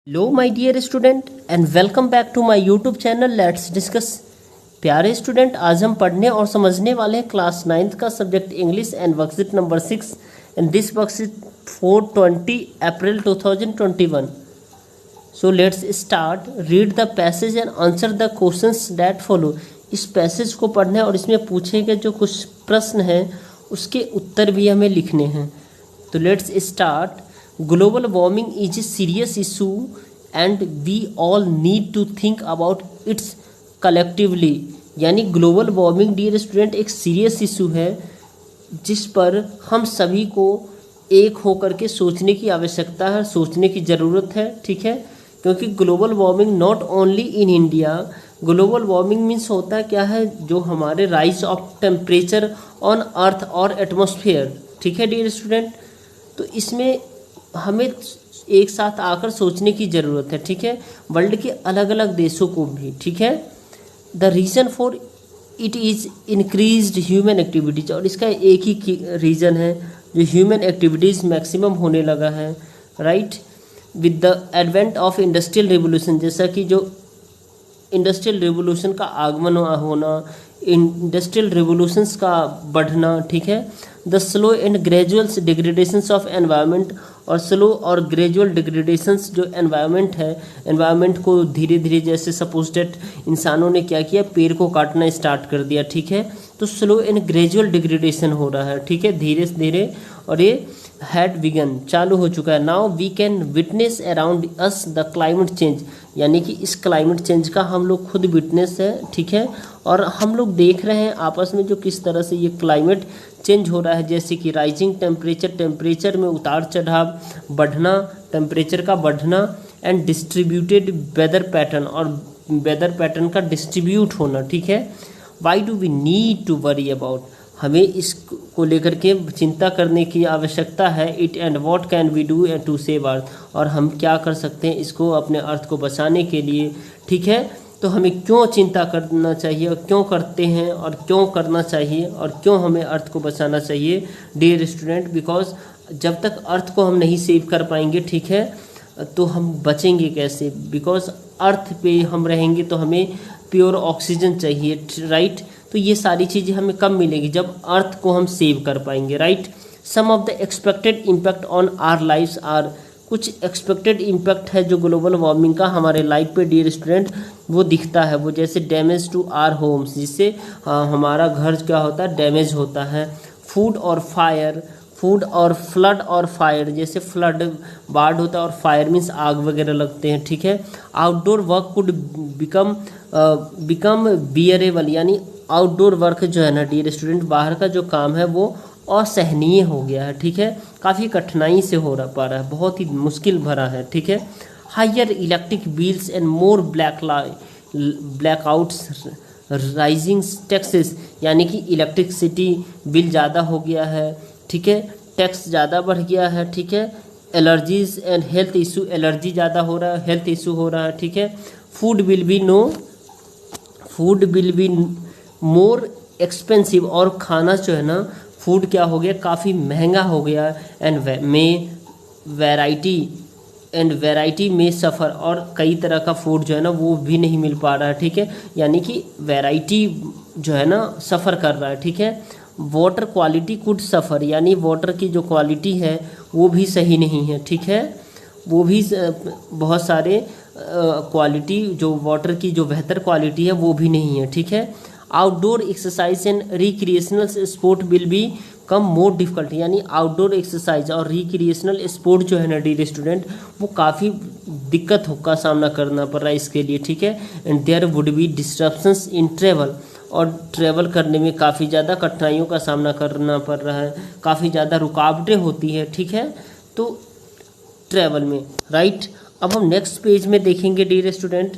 Hello my dear student and welcome back to my YouTube channel let's discuss. प्यारे student, आज हम पढ़ने और समझने वाले हैं क्लास 9th का subject English and worksheet number 6 and this worksheet for 20 April 2021। So let's start. Read the passage and answer the questions that follow. इस पैसेज को पढ़ना है और इसमें पूछे गए जो कुछ प्रश्न हैं उसके उत्तर भी हमें लिखने हैं। तो let's start. Global warming is a serious issue and we all need to think about its collectively. यानी ग्लोबल वार्मिंग डियर स्टूडेंट एक सीरियस इशू है जिस पर हम सभी को एक होकर के सोचने की आवश्यकता है, सोचने की ज़रूरत है। ठीक है, क्योंकि global warming not only in India. Global warming means होता क्या है, जो हमारे rise of temperature on earth और एटमॉस्फेयर। ठीक है डियर स्टूडेंट, तो इसमें हमें एक साथ आकर सोचने की ज़रूरत है। ठीक है, वर्ल्ड के अलग अलग देशों को भी। ठीक है, the reason for it is increased human activities. और इसका एक ही रीज़न है, जो ह्यूमन एक्टिविटीज़ मैक्सिमम होने लगा है। Right, with the advent of industrial revolution, जैसा कि जो इंडस्ट्रियल रिवोल्यूशन का आगमन होना, इंडस्ट्रियल रिवोल्यूशंस का बढ़ना। ठीक है, the slow and gradual डिग्रेडेशंस of environment. और स्लो और ग्रेजुअल डिग्रेडेशंस जो एनवायरनमेंट है, एनवायरनमेंट को धीरे धीरे, जैसे सपोज डेट इंसानों ने क्या किया, पेड़ को काटना स्टार्ट कर दिया। ठीक है, तो स्लो एंड ग्रेजुअल डिग्रेडेशन हो रहा है। ठीक है, धीरे धीरे, और ये हैड बिगन, चालू हो चुका है। Now we can witness around us the climate change. यानी कि इस क्लाइमेट चेंज का हम लोग खुद विटनेस है। ठीक है, और हम लोग देख रहे हैं आपस में जो किस तरह से ये क्लाइमेट चेंज हो रहा है, जैसे कि राइजिंग टेम्परेचर, टेम्परेचर में उतार चढ़ाव, बढ़ना, टेम्परेचर का बढ़ना, एंड डिस्ट्रीब्यूटेड वेदर पैटर्न, और वेदर पैटर्न का डिस्ट्रीब्यूट होना। ठीक है, why do we need to worry about, हमें इसको लेकर के चिंता करने की आवश्यकता है। It and what can we do to save earth, और हम क्या कर सकते हैं इसको अपने अर्थ को बचाने के लिए। ठीक है, तो हमें क्यों चिंता करना चाहिए और क्यों करते हैं और क्यों करना चाहिए और क्यों हमें अर्थ को बचाना चाहिए डियर स्टूडेंट, बिकॉज जब तक अर्थ को हम नहीं सेव कर पाएंगे, ठीक है, तो हम बचेंगे कैसे? बिकॉज अर्थ पे हम रहेंगे तो हमें प्योर ऑक्सीजन चाहिए। राइट, तो ये सारी चीज़ें हमें कब मिलेगी? जब अर्थ को हम सेव कर पाएंगे। Right, some of the expected impact on our lifes are, कुछ एक्सपेक्टेड इम्पैक्ट है जो ग्लोबल वार्मिंग का हमारे लाइफ पे डियर स्टूडेंट वो दिखता है। वो जैसे डैमेज टू आवर होम्स, जिससे हमारा घर क्या होता है, डैमेज होता है। फूड और फायर, फूड और फ्लड और फायर, जैसे फ्लड बाढ़ होता है और फायर मीन्स आग वगैरह लगते हैं। ठीक है, outdoor work could become bearable, यानी आउटडोर वर्क जो है ना डियर स्टूडेंट, बाहर का जो काम है वो असहनीय हो गया है। ठीक है, काफ़ी कठिनाई से हो पा रहा है, बहुत ही मुश्किल भरा है। ठीक है, higher electric bills and more blackouts, rising taxes, यानी कि इलेक्ट्रिसिटी बिल ज़्यादा हो गया है। ठीक है, टैक्स ज़्यादा बढ़ गया है। ठीक है, allergies and health issue, allergy ज़्यादा हो रहा है, हेल्थ इशू हो रहा है। ठीक है, food will be more expensive, और खाना जो है ना, फूड क्या हो गया, काफ़ी महंगा हो गया। एंड वैरायटी में सफ़र, और कई तरह का फूड जो है ना वो भी नहीं मिल पा रहा है। ठीक है, यानी कि वैरायटी जो है ना सफ़र कर रहा है। ठीक है, वाटर क्वालिटी कुड सफ़र, यानी वाटर की जो क्वालिटी है वो भी सही नहीं है। ठीक है, वो भी बहुत सारे क्वालिटी, जो वाटर की जो बेहतर क्वालिटी है वो भी नहीं है। ठीक है, outdoor exercise and recreational sport will be come more difficult, यानी आउटडोर एक्सरसाइज और रिक्रिएशनल स्पोर्ट जो है ना डियर स्टूडेंट, वो काफ़ी दिक्कत का सामना करना पड़ रहा है इसके लिए। ठीक है, and there would be disruptions in travel, और ट्रैवल करने में काफ़ी ज़्यादा कठिनाइयों का सामना करना पड़ रहा है, काफ़ी ज़्यादा रुकावटें होती है। ठीक है, तो ट्रैवल में। राइट, अब हम नेक्स्ट पेज में देखेंगे dear student.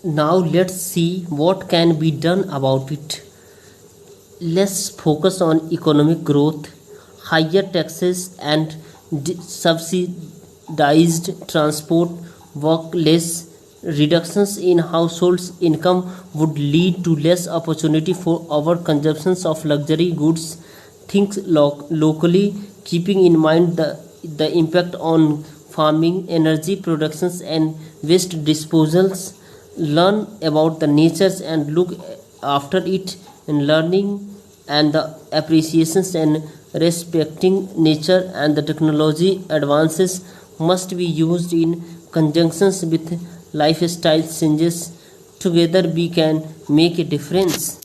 Now let's see what can be done about it. Let's focus on economic growth, higher taxes and subsidized transport, work less, reductions in households income would lead to less opportunity for our consumptions of luxury goods. Think locally, keeping in mind the the impact on farming, energy productions and waste disposals. Learn about the natures and look after it, and learning and the appreciations and respecting nature and the technology advances must be used in conjunction with lifestyle changes. Together we can make a difference.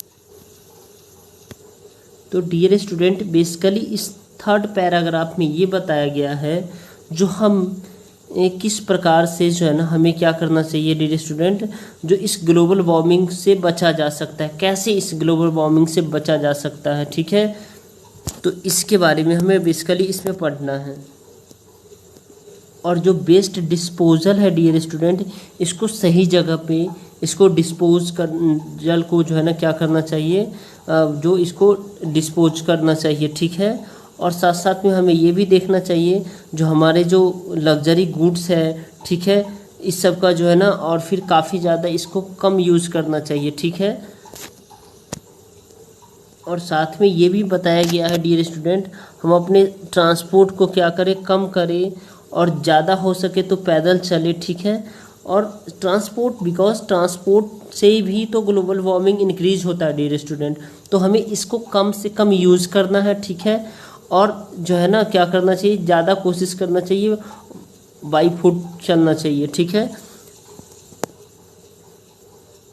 तो dear student, basically इस third paragraph में ये बताया गया है जो हम किस प्रकार से जो है ना हमें क्या करना चाहिए डियर स्टूडेंट, जो इस ग्लोबल वार्मिंग से बचा जा सकता है, कैसे इस ग्लोबल वार्मिंग से बचा जा सकता है, ठीक है। तो इसके बारे में हमें बेसिकली इसमें पढ़ना है। और जो वेस्ट डिस्पोजल है डियर स्टूडेंट, इसको सही जगह पे इसको डिस्पोज कर, जल को जो है ना क्या करना चाहिए, जो इसको डिस्पोज करना चाहिए, ठीक है। और साथ साथ में हमें ये भी देखना चाहिए जो हमारे जो लग्जरी गुड्स है, ठीक है, इस सब का जो है ना, और फिर काफ़ी ज़्यादा इसको कम यूज़ करना चाहिए, ठीक है। और साथ में ये भी बताया गया है डियर स्टूडेंट, हम अपने ट्रांसपोर्ट को क्या करें, कम करें, और ज़्यादा हो सके तो पैदल चले, ठीक है। और ट्रांसपोर्ट, बिकॉज ट्रांसपोर्ट से भी तो ग्लोबल वार्मिंग इंक्रीज होता है डियर स्टूडेंट, तो हमें इसको कम से कम यूज़ करना है, ठीक है। और जो है ना क्या करना चाहिए, ज़्यादा कोशिश करना चाहिए, बाई फुट चलना चाहिए, ठीक है।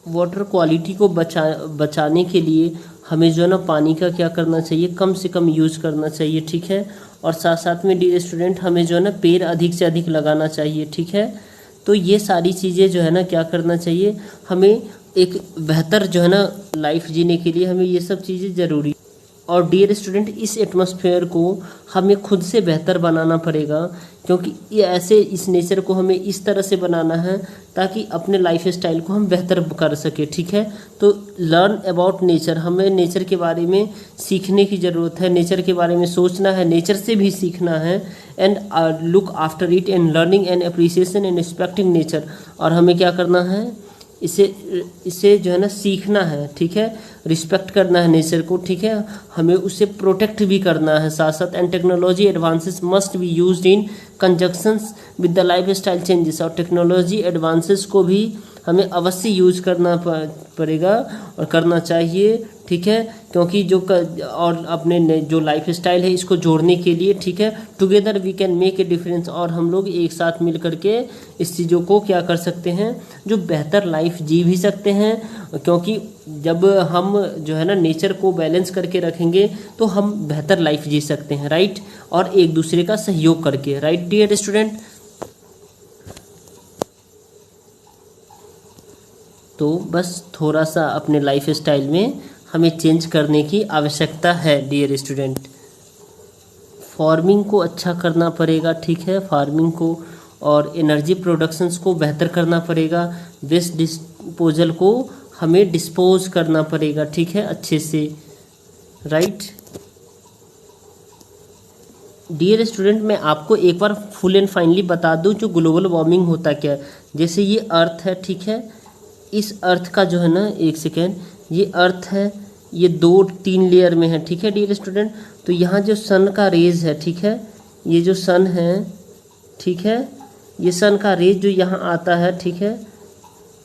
वाटर क्वालिटी को बचाने के लिए हमें जो है ना पानी का क्या करना चाहिए, कम से कम यूज़ करना चाहिए, ठीक है। और साथ साथ में डियर स्टूडेंट हमें जो है ना पेड़ अधिक से अधिक लगाना चाहिए, ठीक है। तो ये सारी चीज़ें जो है ना क्या करना चाहिए, हमें एक बेहतर जो है ना लाइफ जीने के लिए हमें ये सब चीज़ें ज़रूरी। और डियर स्टूडेंट, इस एटमॉस्फेयर को हमें खुद से बेहतर बनाना पड़ेगा, क्योंकि ये ऐसे इस नेचर को हमें इस तरह से बनाना है ताकि अपने लाइफ स्टाइल को हम बेहतर कर सके, ठीक है। तो लर्न अबाउट नेचर, हमें नेचर के बारे में सीखने की ज़रूरत है, नेचर के बारे में सोचना है, नेचर से भी सीखना है। And look after it and learning and appreciation and respecting nature, और हमें क्या करना है, इसे जो है ना सीखना है, ठीक है, रिस्पेक्ट करना है नेचर को, ठीक है, हमें उसे प्रोटेक्ट भी करना है साथ साथ। And technology advances must be used in conjunctions with the life style changes, और टेक्नोलॉजी एडवांसेस को भी हमें अवश्य यूज़ करना पड़ेगा और करना चाहिए, ठीक है, क्योंकि और अपने जो लाइफ स्टाइल है इसको जोड़ने के लिए, ठीक है, together we can make a difference, और हम लोग एक साथ मिल करके इस चीज़ों को क्या कर सकते हैं, जो बेहतर लाइफ जी भी सकते हैं। क्योंकि जब हम जो है ना नेचर को बैलेंस करके रखेंगे तो हम बेहतर लाइफ जी सकते हैं, राइट, और एक दूसरे का सहयोग करके, राइट डियर स्टूडेंट। तो बस थोड़ा सा अपने लाइफ स्टाइल में हमें चेंज करने की आवश्यकता है डियर स्टूडेंट। फार्मिंग को अच्छा करना पड़ेगा, ठीक है, फार्मिंग को, और एनर्जी प्रोडक्शंस को बेहतर करना पड़ेगा, वेस्ट डिस्पोजल को हमें डिस्पोज करना पड़ेगा, ठीक है, अच्छे से, राइट। डियर स्टूडेंट, मैं आपको एक बार फुल एंड फाइनली बता दूं जो ग्लोबल वार्मिंग होता क्या है। जैसे ये अर्थ है, ठीक है, इस अर्थ का जो है ना, एक सेकेंड, ये अर्थ है, ये 2-3 लेयर में है, ठीक है डियर स्टूडेंट। तो यहाँ जो सन का रेज है, ठीक है, ये जो सन है, ठीक है, ये सन का रेज जो यहाँ आता है, ठीक है,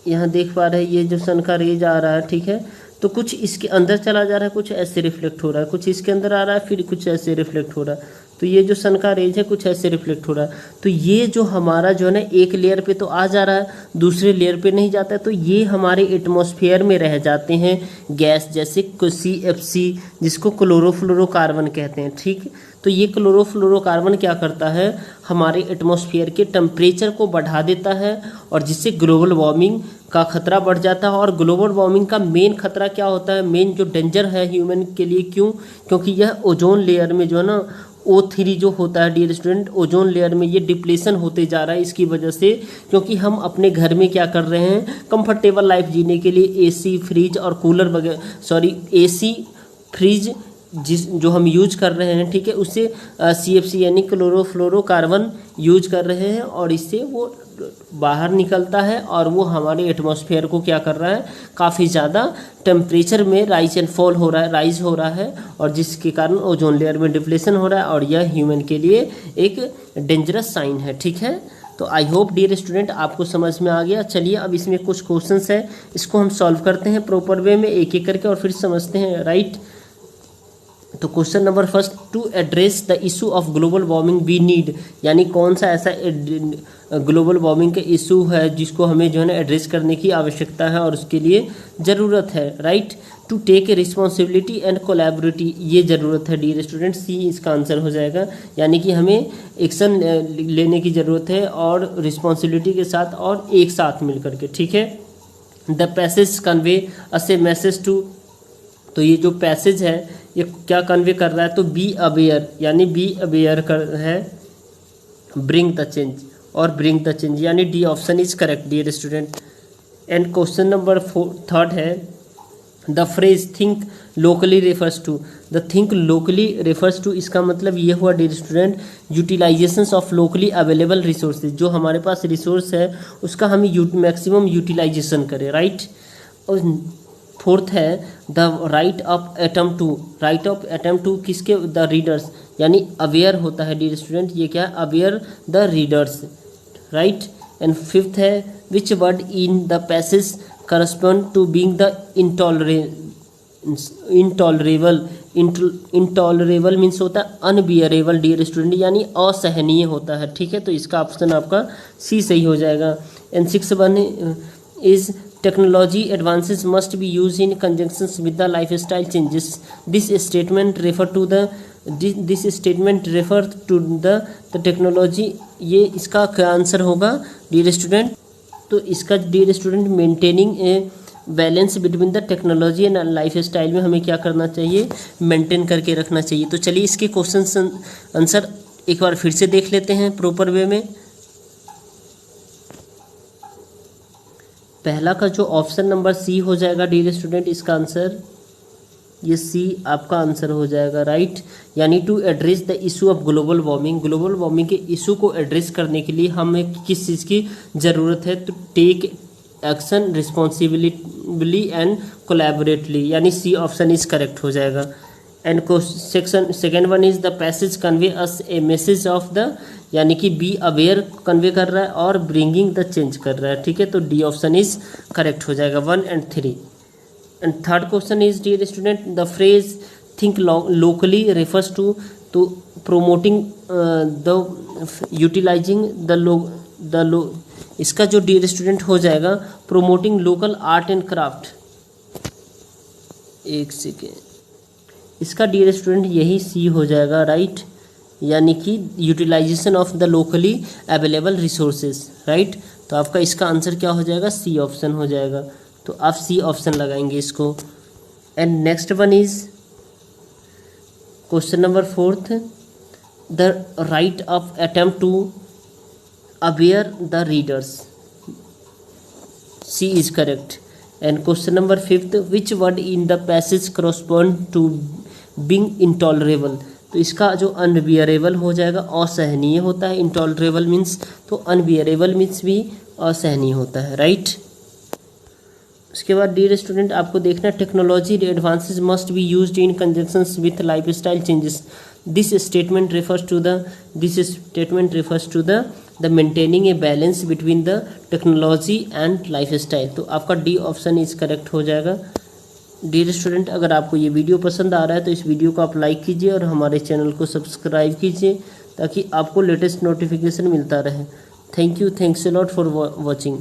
यहाँ देख पा रहे हैं ये जो सन का रेज आ रहा है, ठीक है, तो कुछ इसके अंदर चला जा रहा है, कुछ ऐसे रिफ्लेक्ट हो रहा है, कुछ इसके अंदर आ रहा है, फिर कुछ ऐसे रिफ्लेक्ट हो रहा है। तो ये जो सन का रेज है कुछ ऐसे रिफ्लेक्ट हो रहा है। तो ये जो हमारा जो है ना एक लेयर पे तो आ जा रहा है, दूसरे लेयर पे नहीं जाता है, तो ये हमारे एटमॉस्फेयर में रह जाते हैं गैस, जैसे CFC, जिसको क्लोरोफ्लोरोकार्बन कहते हैं, ठीक। तो ये क्लोरोफ्लोरोकार्बन क्या करता है, हमारे एटमॉस्फेयर के टेम्परेचर को बढ़ा देता है, और जिससे ग्लोबल वार्मिंग का खतरा बढ़ जाता है। और ग्लोबल वार्मिंग का मेन खतरा क्या होता है, मेन जो डेंजर है ह्यूमन के लिए, क्यों, क्योंकि यह ओजोन लेयर में जो है ना O3 जो होता है डियर स्टूडेंट, ओजोन लेयर में ये डिप्लेशन होते जा रहा है इसकी वजह से, क्योंकि हम अपने घर में क्या कर रहे हैं, कंफर्टेबल लाइफ जीने के लिए AC, फ्रिज और कूलर वगैरह, AC, फ्रिज जो हम यूज कर रहे हैं, ठीक है, उससे CFC यानी क्लोरोफ्लोरोकार्बन यूज कर रहे हैं और इससे वो बाहर निकलता है और वो हमारे एटमॉस्फेयर को क्या कर रहा है, काफ़ी ज़्यादा टेम्परेचर में राइज एंड फॉल हो रहा है, राइज हो रहा है, और जिसके कारण ओजोन लेयर में डिप्लेशन हो रहा है और यह ह्यूमन के लिए एक डेंजरस साइन है। ठीक है, तो आई होप डियर स्टूडेंट आपको समझ में आ गया। चलिए अब इसमें कुछ क्वेश्चंस है, इसको हम सॉल्व करते हैं प्रॉपर वे में एक एक करके और फिर समझते हैं, राइट। तो question number first, to address the issue of global warming we need, यानी कौन सा ऐसा ग्लोबल वार्मिंग का इशू है जिसको हमें जो है ना एड्रेस करने की आवश्यकता है और उसके लिए ज़रूरत है, right. To take a responsibility and collaborate, ये ज़रूरत है डियर स्टूडेंट, सी इसका आंसर हो जाएगा, यानी कि हमें एक्शन लेने की ज़रूरत है और रिस्पॉन्सिबिलिटी के साथ और एक साथ मिल करके, ठीक है। The passage convey us a message to, तो ये जो पैसेज है ये क्या कन्वे कर रहा है, तो बी अवेयर, यानी बी अवेयर कर है, ब्रिंग द चेंज और ब्रिंग द चेंज, यानी D option is correct dear student. And question number third है, the phrase think locally refers to, the think locally refers to, इसका मतलब ये हुआ dear student utilisations of locally available resources, जो हमारे पास resource है उसका हम मैक्सिमम यूटिलाइजेशन करें, राइट। और फोर्थ है the right of atom to, right of atom to किसके, द रीडर्स, यानी अवेयर होता है डियर स्टूडेंट, ये क्या है, aware the readers, right. And fifth है which word in the passage correspond to being the intolerable, intolerable means होता है अनबियरेबल डियर स्टूडेंट, यानी असहनीय होता है, ठीक है। तो इसका ऑप्शन आपका सी सही हो जाएगा। And six one is technology advances must be used in conjunction with the lifestyle changes, this statement refer to the technology, ये इसका क्या आंसर होगा डियर स्टूडेंट, तो इसका dear student maintaining a balance between the technology and life style में हमें क्या करना चाहिए, मेंटेन करके रखना चाहिए। तो चलिए इसके क्वेश्चन आंसर एक बार फिर से देख लेते हैं प्रॉपर वे में। पहला का जो ऑप्शन नंबर सी हो जाएगा डियर स्टूडेंट, इसका आंसर ये सी आपका आंसर हो जाएगा, राइट। यानी to address the issue of global warming, global warming के इशू को एड्रेस करने के लिए हमें किस चीज़ की ज़रूरत है, तो take action responsibility and collaboratively, यानी सी ऑप्शन इज करेक्ट हो जाएगा। And second one is the passage convey us a message of the, यानी कि बी अवेयर कन्वे कर रहा है और ब्रिंगिंग द चेंज कर रहा है, ठीक है। तो डी ऑप्शन इज करेक्ट हो जाएगा 1 and 3। And third question is dear student, the phrase think locally refers to promoting the utilising the इसका जो डियर स्टूडेंट हो जाएगा promoting local art and craft, एक सेकेंड, इसका डियर स्टूडेंट यही C हो जाएगा, राइट, यानी कि utilisation of the locally available resources, right. तो आपका इसका आंसर क्या हो जाएगा, सी ऑप्शन हो जाएगा, तो आप सी ऑप्शन लगाएंगे इसको। And next one is question number fourth, the right of attempt to aware the readers, C is correct. And question number fifth, which word in the passage correspond to being intolerable, तो इसका जो unbearable हो जाएगा असहनीय होता है, intolerable means, तो unbearable means भी असहनीय होता है, राइट। उसके बाद डियर स्टूडेंट आपको देखना, technology advances must be used in conjunction with lifestyle changes, this statement refers to the maintaining a balance between the technology and lifestyle, तो आपका डी ऑप्शन इज करेक्ट हो जाएगा। डियर स्टूडेंट अगर आपको ये video पसंद आ रहा है तो इस वीडियो को आप लाइक कीजिए और हमारे चैनल को सब्सक्राइब कीजिए ताकि आपको लेटेस्ट नोटिफिकेशन मिलता रहे। Thank you, thanks a lot for watching.